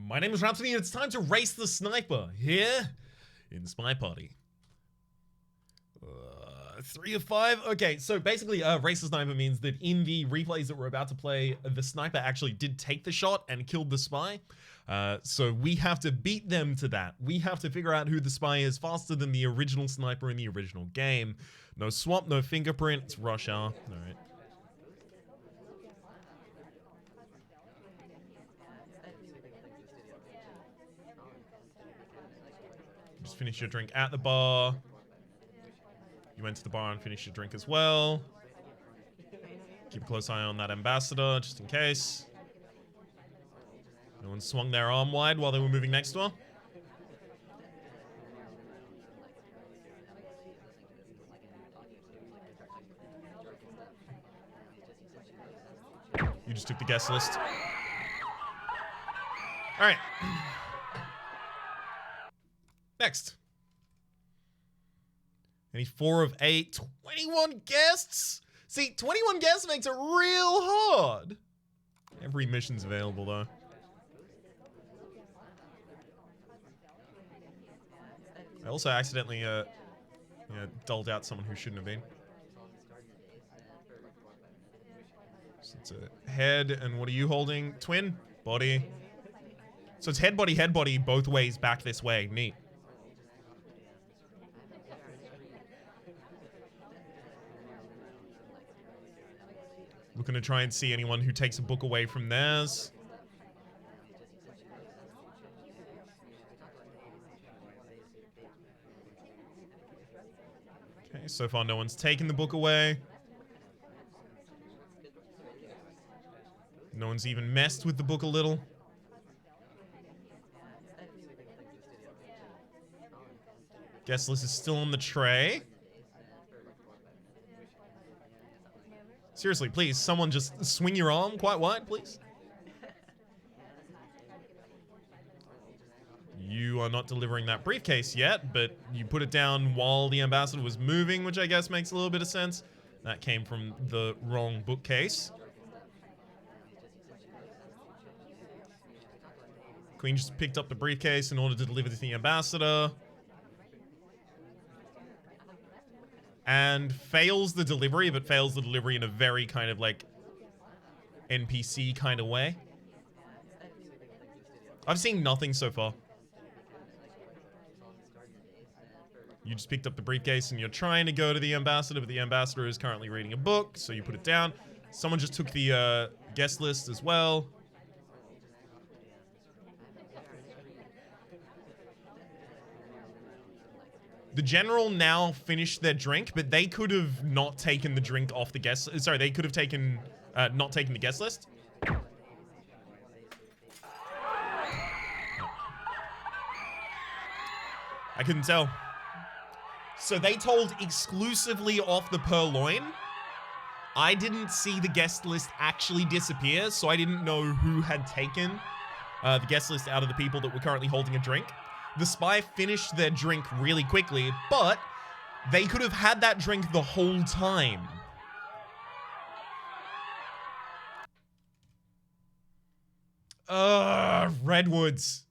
My name is Rhapsody and it's time to race the sniper here in SpyParty. 3 of 5. Okay, so basically race the sniper means that in the replays that we're about to play, the sniper actually did take the shot and killed the spy. So we have to beat them to that. We have to figure out who the spy is faster than the original sniper in the original game. No swap, no fingerprint, it's rush hour. Alright. Just finish your drink at the bar. You went to the bar and finished your drink as well. Keep a close eye on that ambassador, just in case. No one swung their arm wide while they were moving next to her. You just took the guest list. Alright. Next. And he's 4 of 8. 21 guests? See, 21 guests makes it real hard. Every mission's available, though. I also accidentally, dulled out someone who shouldn't have been. So it's a head, and what are you holding? Twin? Body. So it's head, body, both ways back this way. Neat. Looking to try and see anyone who takes a book away from theirs. Okay, so far no one's taken the book away. No one's even messed with the book a little. Guest list is still on the tray. Seriously, please, someone just swing your arm quite wide, please. You are not delivering that briefcase yet, but you put it down while the ambassador was moving, which I guess makes a little bit of sense. That came from the wrong bookcase. Queen just picked up the briefcase in order to deliver to the ambassador. And fails the delivery, but fails the delivery in a very kind of like NPC kind of way. I've seen nothing so far. You just picked up the briefcase and you're trying to go to the ambassador, but the ambassador is currently reading a book, so you put it down. Someone just took the guest list as well. The general now finished their drink, but they could have not taken the drink off the guest. Sorry, they could have taken, not taken the guest list. I couldn't tell. So they told exclusively off the purloin. I didn't see the guest list actually disappear, so I didn't know who had taken the guest list out of the people that were currently holding a drink. The spy finished their drink really quickly, but they could have had that drink the whole time. Redwoods.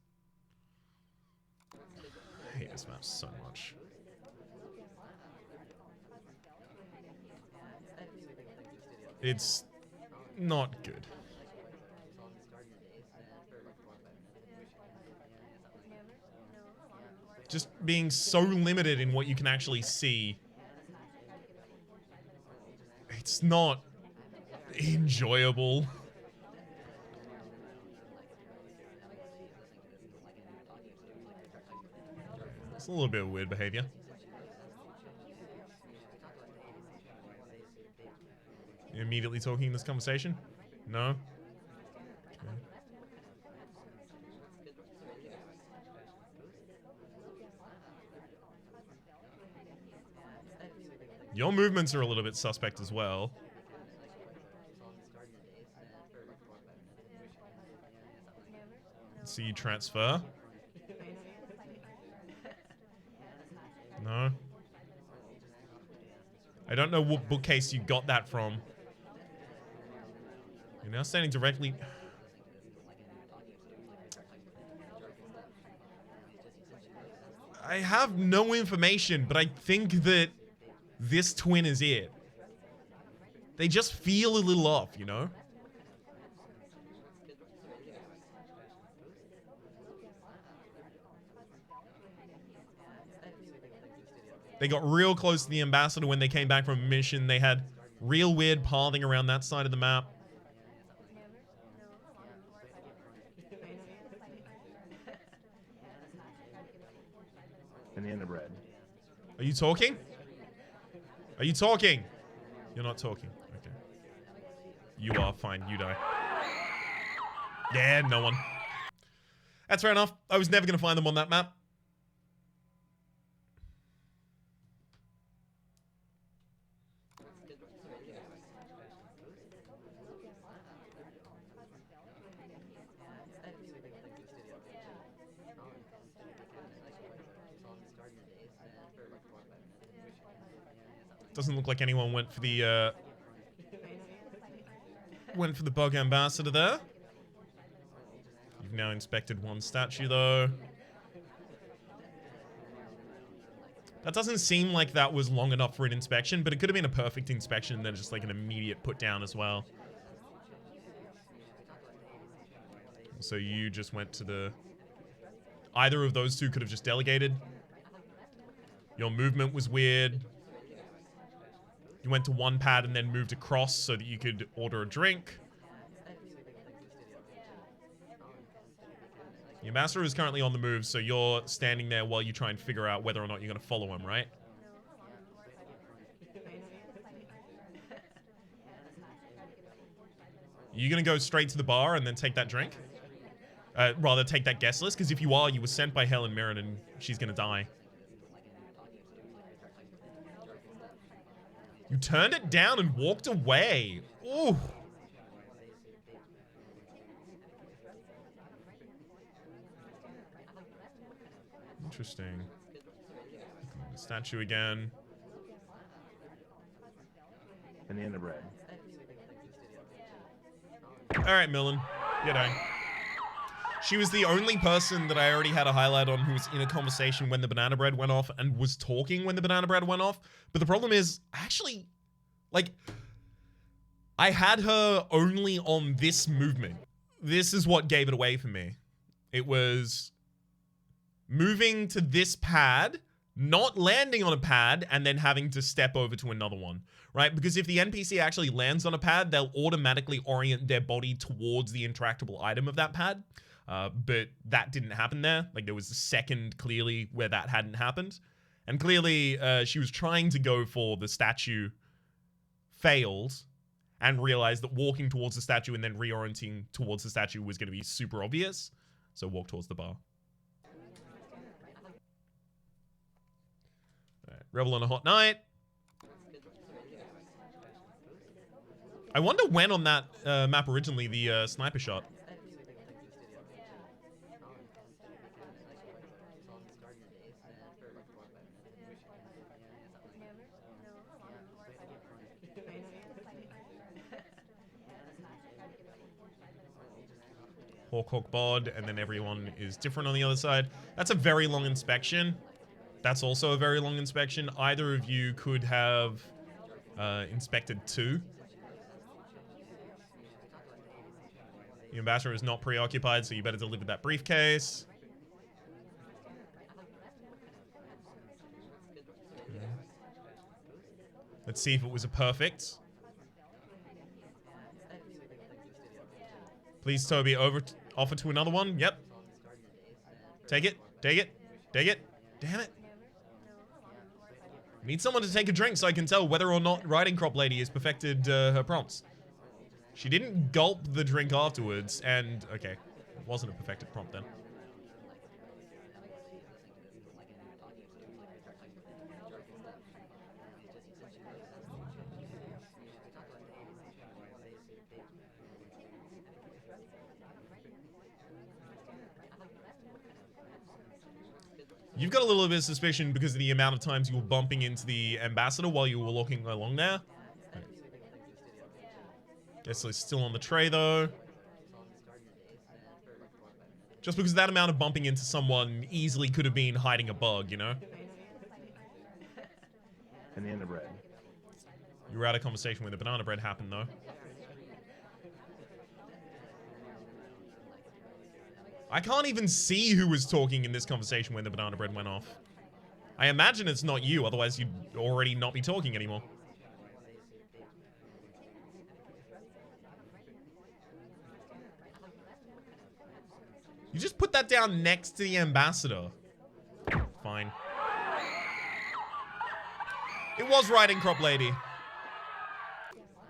I hate this map so much. It's not good. Just being so limited in what you can actually see. It's not enjoyable. It's a little bit of weird behavior. You immediately talking in this conversation? No? Okay. Your movements are a little bit suspect as well. So you transfer. No. I don't know what bookcase you got that from. You're now standing directly... I have no information, but I think that this twin is it. They just feel a little off, you know? They got real close to the ambassador when they came back from a mission. They had real weird pathing around that side of the map. And the end of red. Are you talking? Are you talking? You're not talking. Okay. You are fine. You die. Yeah, no one. That's fair enough. I was never going to find them on that map. Doesn't look like anyone went for the bug ambassador there. You've now inspected one statue though. That doesn't seem like that was long enough for an inspection, but it could have been a perfect inspection and then just like an immediate put down as well. So you just went to the... Either of those two could have just delegated. Your movement was weird. You went to one pad and then moved across so that you could order a drink. The ambassador is currently on the move, so you're standing there while you try and figure out whether or not you're going to follow him, right? You going to go straight to the bar and then take that drink? Rather, take that guest list? Because if you are, you were sent by Helen Mirren and she's going to die. You turned it down and walked away. Ooh. Interesting. Statue again. And the end of red. Alright, Millen. You're done. She was the only person that I already had a highlight on who was in a conversation when the banana bread went off and was talking when the banana bread went off. But the problem is, actually, like, I had her only on this movement. This is what gave it away for me. It was moving to this pad, not landing on a pad, and then having to step over to another one, right? Because if the NPC actually lands on a pad, they'll automatically orient their body towards the interactable item of that pad. But that didn't happen there. Like, there was a second clearly where that hadn't happened. And clearly, she was trying to go for the statue, failed, and realized that walking towards the statue and then reorienting towards the statue was going to be super obvious. So walk towards the bar. All right, Rebel on a hot night. I wonder when on that map originally the sniper shot. Hawk bod, and then everyone is different on the other side. That's a very long inspection. That's also a very long inspection. Either of you could have inspected two. The ambassador is not preoccupied, so you better deliver that briefcase. Let's see if it was a perfect. Please, Toby, offer to another one. Yep. Take it. Take it. Take it. Damn it. I need someone to take a drink so I can tell whether or not Riding Crop Lady has perfected her prompts. She didn't gulp the drink afterwards, and... Okay. It wasn't a perfected prompt then. You've got a little bit of suspicion because of the amount of times you were bumping into the ambassador while you were walking along there. Guess it's still on the tray, though. Just because that amount of bumping into someone easily could have been hiding a bug, you know? Banana bread. You were out of conversation when the banana bread happened, though. I can't even see who was talking in this conversation when the banana bread went off. I imagine it's not you, otherwise you'd already not be talking anymore. You just put that down next to the ambassador. Fine. It was riding crop lady.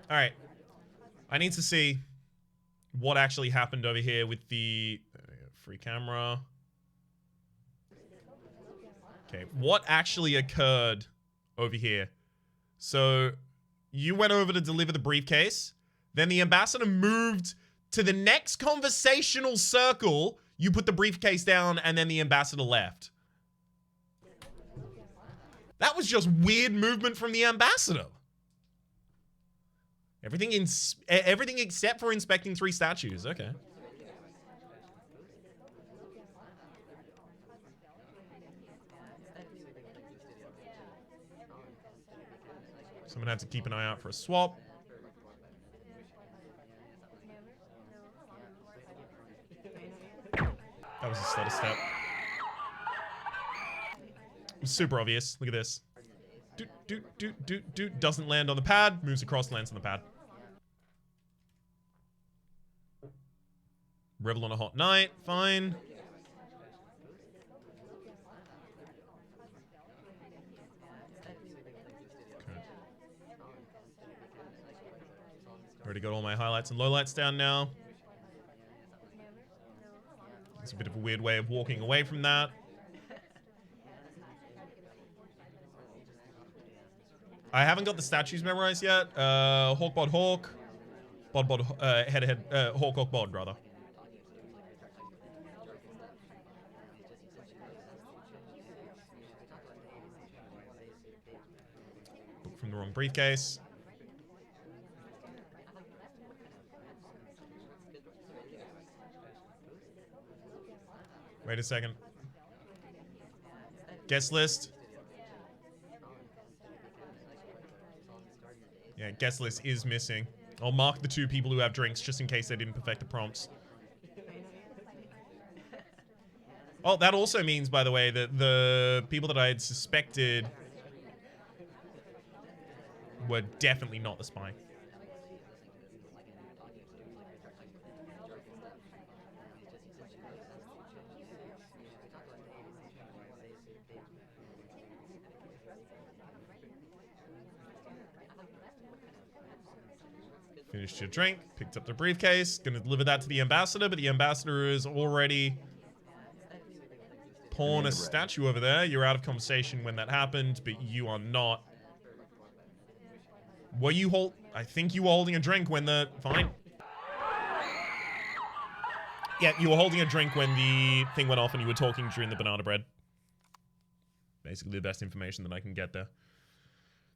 Alright. I need to see what actually happened over here with the free camera. Okay, what actually occurred over here? So, you went over to deliver the briefcase. Then the ambassador moved to the next conversational circle. You put the briefcase down, and then the ambassador left. That was just weird movement from the ambassador. Everything except for inspecting 3 statues. Okay. Someone had to keep an eye out for a swap. That was a stutter step. It was super obvious. Look at this. Doesn't land on the pad. Moves across, lands on the pad. Revel on a hot night. Fine. Already got all my highlights and lowlights down now. It's a bit of a weird way of walking away from that. I haven't got the statues memorized yet. Hawk, bod, hawk. Bod, bod, head, head, hawk, hawk, bod, rather. Book from the wrong briefcase. Wait a second. Guest list. Yeah, guest list is missing. I'll mark the 2 people who have drinks just in case they didn't perfect the prompts. Oh, that also means, by the way, that the people that I had suspected were definitely not the spy. Finished your drink, picked up the briefcase, gonna deliver that to the ambassador, but the ambassador is already pawned a statue over there. You're out of conversation when that happened, but you are not. Were you I think you were holding a drink when the... Fine. Yeah, you were holding a drink when the thing went off and you were talking during the banana bread. Basically the best information that I can get there.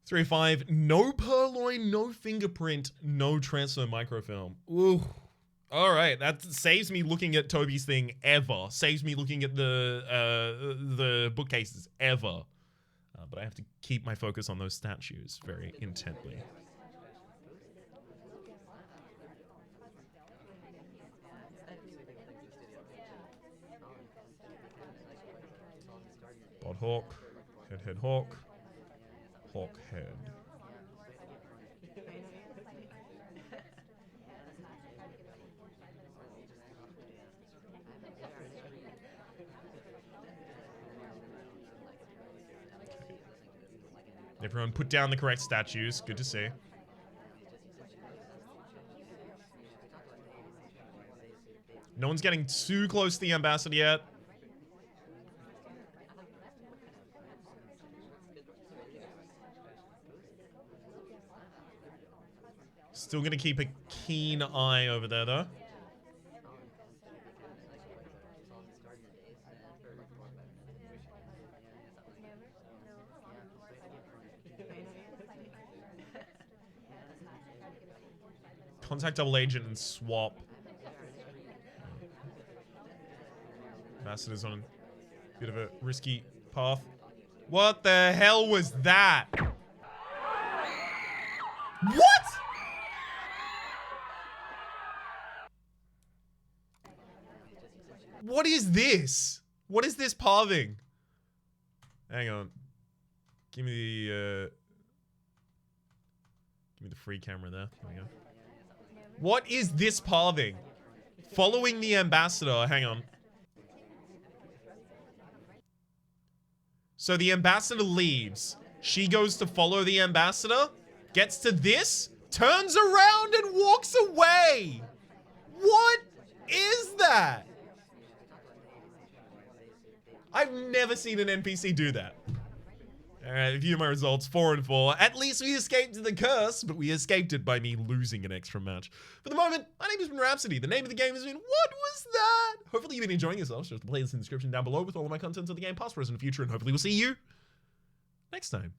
305, no purloin, no fingerprint, no transfer microfilm. Ooh. Alright, that saves me looking at Toby's thing ever. Saves me looking at the bookcases ever. But I have to keep my focus on those statues very intently. Bod hawk, head head hawk. Hawk head. Everyone put down the correct statues. Good to see. No one's getting too close to the ambassador yet. Still gonna keep a keen eye over there, though. Contact double agent and swap. Ambassador's on a bit of a risky path. What the hell was that? What? What is this? What is this pathing? Hang on. Give me the free camera there. There we go. What is this pathing? Following the ambassador. Hang on. So the ambassador leaves. She goes to follow the ambassador. Gets to this. Turns around and walks away. What is that? I've never seen an NPC do that. Alright, view my results, 4 and 4. At least we escaped the curse, but we escaped it by me losing an extra match. For the moment, my name has been Rhapsody. The name of the game has been What Was That? Hopefully you've been enjoying yourselves. Just play this in the description down below with all of my content of the game, past, present, and future, and hopefully we'll see you next time.